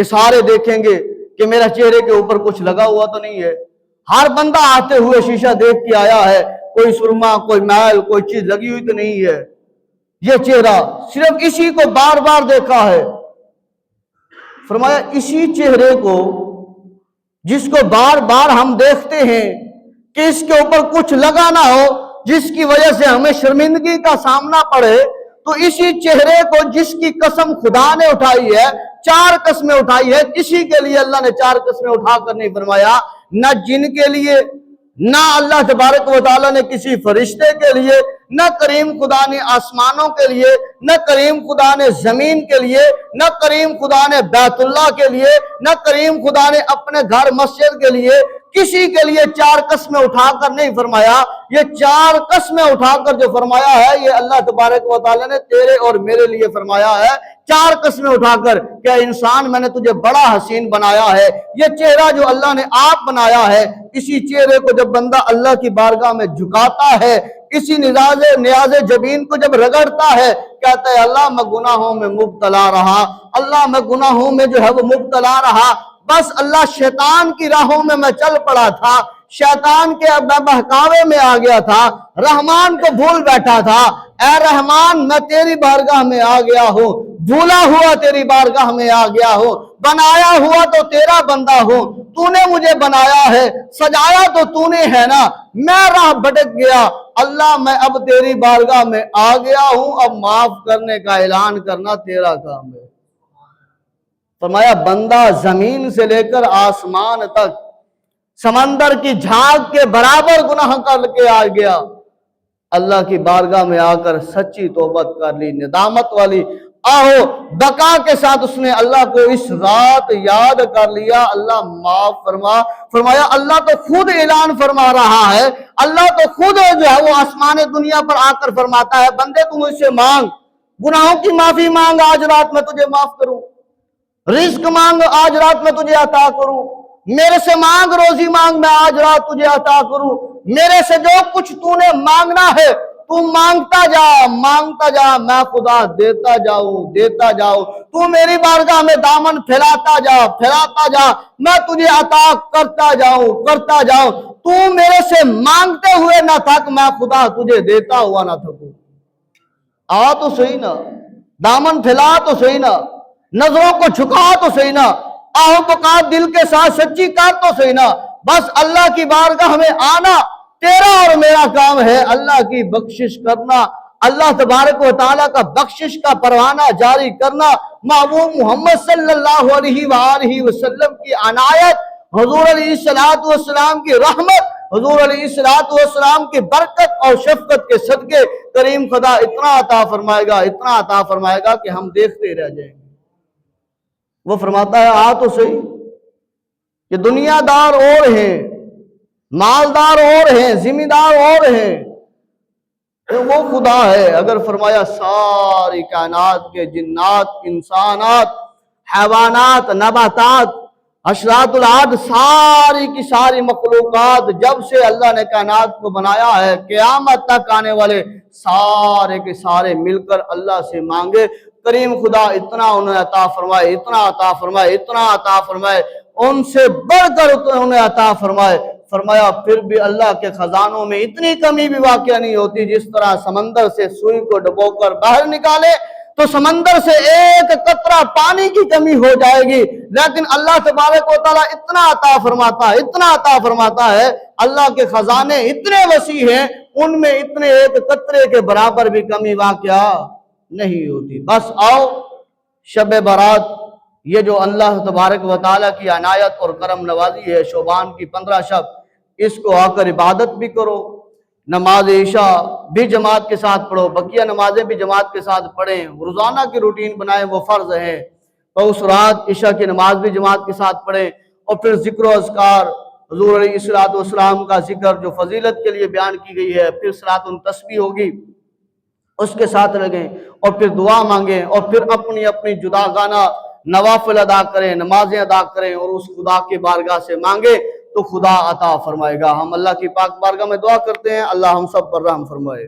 کہ سارے دیکھیں گے کہ میرا چہرے کے اوپر کچھ لگا ہوا تو نہیں ہے. ہر بندہ آتے ہوئے شیشہ دیکھ کے آیا ہے, کوئی سرما, کوئی میل, کوئی چیز لگی ہوئی تو نہیں ہے. یہ چہرہ صرف اسی کو بار بار دیکھا ہے. فرمایا اسی چہرے کو جس کو بار بار ہم دیکھتے ہیں کہ اس کے اوپر کچھ لگا نہ ہو جس کی وجہ سے ہمیں شرمندگی کا سامنا پڑے, تو اسی چہرے کو جس کی قسم خدا نے اٹھائی ہے, 4 قسمیں اٹھائی ہے, کسی کے لیے اللہ نے 4 قسمیں اٹھا کر نہیں فرمایا, نہ جن کے لیے, نہ اللہ تبارک و تعالیٰ نے کسی فرشتے کے لیے, نہ کریم خدا نے آسمانوں کے لیے, نہ کریم خدا نے زمین کے لیے, نہ کریم خدا نے بیت اللہ کے لیے, نہ کریم خدا نے اپنے گھر مسجد کے لیے, کسی کے لیے 4 قسمیں اٹھا کر نہیں فرمایا. یہ 4 قسمیں اٹھا کر جو فرمایا ہے یہ اللہ تبارک و تعالیٰ نے تیرے اور میرے لیے فرمایا ہے. 4 قسمیں اٹھا کر کہ انسان میں نے تجھے بڑا حسین بنایا ہے. یہ چہرہ جو اللہ نے آپ بنایا ہے, اسی چہرے کو جب بندہ اللہ کی بارگاہ میں جھکاتا ہے, اسی نیاز جبین کو جب رگڑتا ہے, کہتا ہے اللہ میں گناہوں میں مبتلا رہا, اللہ میں گناہوں میں جو ہے وہ مبتلا رہا, بس اللہ شیطان کی راہوں میں چل پڑا تھا, شیطان کے بہکاوے میں آ گیا تھا, رحمان کو بھول بیٹھا تھا. اے رحمان میں تیری بارگاہ میں آ گیا ہوں, بھولا ہوا تیری بارگاہ میں آ گیا ہوں, بنایا ہوا تو تیرا بندہ ہوں, تو نے مجھے بنایا ہے, سجایا تو تو نے ہے نا, میں راہ بھٹک گیا, اللہ میں اب تیری بارگاہ میں آ گیا ہوں, اب معاف کرنے کا اعلان کرنا تیرا کام ہے. فرمایا بندہ زمین سے لے کر آسمان تک سمندر کی جھاگ کے برابر گناہ کر کے آ گیا, اللہ کی بارگاہ میں آ کر سچی توبت کر لی, ندامت والی آہو بقا کے ساتھ اس نے اللہ کو اس رات یاد کر لیا, اللہ معاف فرما. فرمایا اللہ تو خود اعلان فرما رہا ہے, اللہ تو خود جو ہے وہ آسمان دنیا پر آ کر فرماتا ہے بندے تم مجھ سے مانگ, گناہوں کی معافی مانگ, آج رات میں تجھے معاف کروں, رزق مانگ آج رات میں تجھے عطا کروں, میرے سے مانگ, روزی مانگ, میں آج رات تجھے عطا کروں, میرے سے جو کچھ تو نے مانگنا ہے تو مانگتا جا, میں خدا دیتا جاؤں, تو میری بارگاہ میں دامن پھیلاتا جا, میں تجھے عطا کرتا جاؤں, تو میرے سے مانگتے ہوئے نہ تھک, میں خدا تجھے دیتا ہوا نہ تھکوں. آ تو صحیح نا, دامن پھیلا تو صحیح نا, نظروں کو جھکا تو صحیح نا, آہو بقا دل کے ساتھ سچی کر تو صحیح نا. بس اللہ کی بارگاہ میں آنا تیرا اور میرا کام ہے, اللہ کی بخشش کرنا, اللہ تبارک و تعالیٰ کا بخشش کا پروانہ جاری کرنا, محبوب محمد صلی اللہ علیہ وآلہ وسلم کی عنایت, حضور علیہ السلام کی رحمت, حضور علیہ السلام کی برکت اور شفقت کے صدقے کریم خدا اتنا عطا فرمائے گا کہ ہم دیکھتے رہ جائیں گے. وہ فرماتا ہے آ تو صحیح کہ دنیا دار اور ہیں, مالدار اور ہیں, ذمہ دار اور ہیں, وہ خدا ہے. اگر فرمایا ساری کائنات کے جنات, انسانات, حیوانات, نباتات, حشرات العاد, ساری کی ساری مخلوقات جب سے اللہ نے کائنات کو بنایا ہے قیامت تک آنے والے سارے کے سارے مل کر اللہ سے مانگے, کریم خدا اتنا انہیں عطا فرمائے, اتنا عطا فرمائے, ان سے بڑھ کر انہیں عطا فرمائے. فرمایا پھر بھی اللہ کے خزانوں میں اتنی کمی بھی واقع نہیں ہوتی, جس طرح سمندر سے سوئی کو ڈبو کر باہر نکالے تو سمندر سے ایک قطرہ پانی کی کمی ہو جائے گی, لیکن اللہ تبارک و تعالیٰ اتنا عطا فرماتا ہے, اللہ کے خزانے اتنے وسیع ہیں, ان میں اتنے ایک قطرے کے برابر بھی کمی واقع نہیں ہوتی. بس آؤ شب برات, یہ جو اللہ تبارک و تعالیٰ کی عنایت اور کرم نوازی ہے, شعبان کی 15 شب, اس کو آ کر عبادت بھی کرو, نماز عشاء بھی جماعت کے ساتھ پڑھو, بقیہ نمازیں بھی جماعت کے ساتھ پڑھیں, روزانہ کی روٹین بنائیں, وہ فرض ہیں. تو اس رات عشاء کی نماز بھی جماعت کے ساتھ پڑھیں, اور پھر ذکر و اذکار, حضور علیہ السلام کا ذکر جو فضیلت کے لیے بیان کی گئی ہے, پھر صلاۃ التسبیح ہوگی اس کے ساتھ لگیں, اور پھر دعا مانگیں, اور پھر اپنی اپنی جداگانہ نوافل ادا کریں, نمازیں ادا کریں, اور اس خدا کی بارگاہ سے مانگیں تو خدا عطا فرمائے گا. ہم اللہ کی پاک بارگاہ میں دعا کرتے ہیں, اللہ ہم سب پر رحم فرمائے.